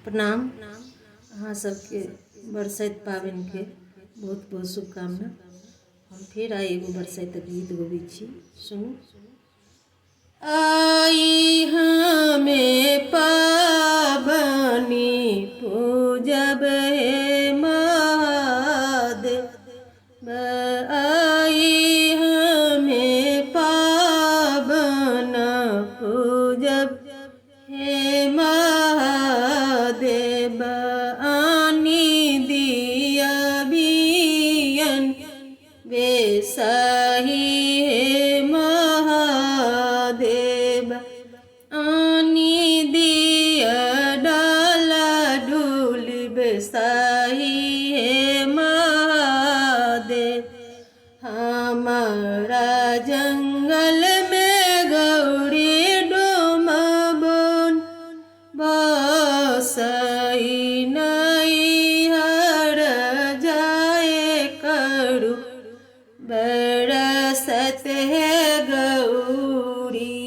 प्रणाम। अहाँ सबके बरसाइत पाबनि के बहुत बहुत शुभकामना। हम फिर आइ एगो बरसाइत गीत गबै छी, सुनू। आई हमें पाबनी पूजब हे महादेव, आई हमें पावन पूजब हे महादेव, आनी दिया बियन बेसाही हे महादेव, आनी दिया डाला ढूल बेसाही हे महादेव। हमारा जंगल में गौरी डोम बन बसई नहीं हर जाए करू, बरसत है गौरी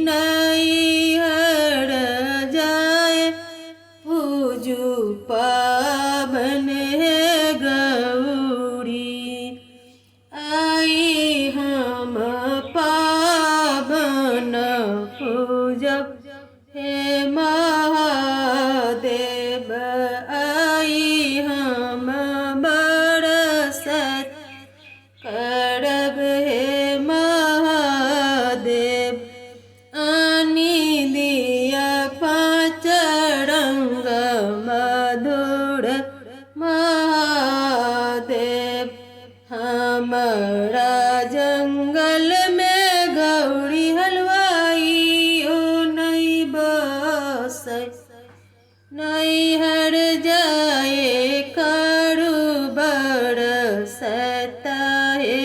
नहीं हर जाए, पूजू पावन है गौरी। आई हम पावन पूजब हे महादेव, आई हम बरसत करब हे महादेव, आनी दिया पाँच रंग मधुर महादेव। हमारा जंगल में गौरी हलवाई ओ नहीं बसै, नहीं हर जाए करू बरसता हे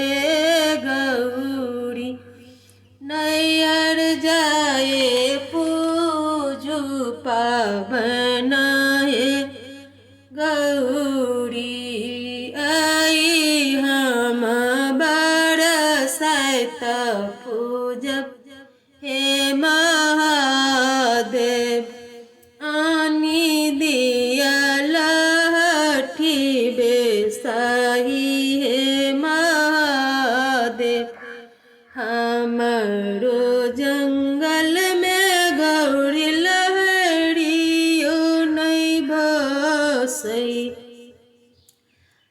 गौरी, नहीं हर जाए पूजू पावन हे गौरी। आई हम बरसाइत पूजब हे महादेव, आनी दिया लहठी बेसाही हे महादेव। हमरो जंगल में गौरी लहरियो नहीं बसई,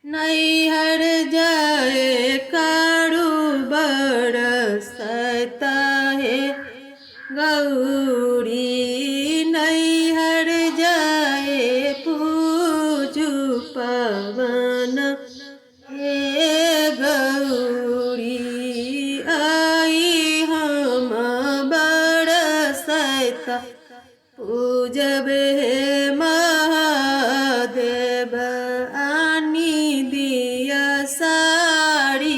नहीं हर जाए कारू बरसता है गौरी, नहीं हर जाए पूजू पवन हे गौरी। आई हम बरसत पूजब हे महादेव, आनी दिया साड़ी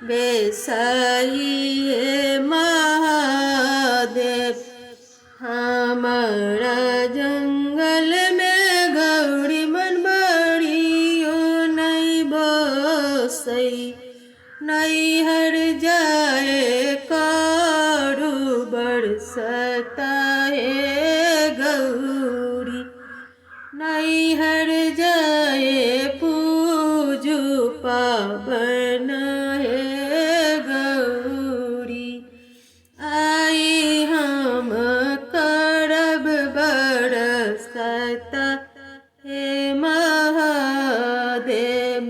बेसाही हे महादेव। हमारा जंगल में गौरी मन बड़ियो नहीं बसई, नहीं हर जाए कारू बरसता है गौरी, नहीं हर जाए पूजू पावन है गौरी। आई हम करब बरसत हे महादेव,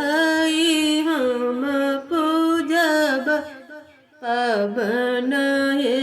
आई हम पूजब पावन हे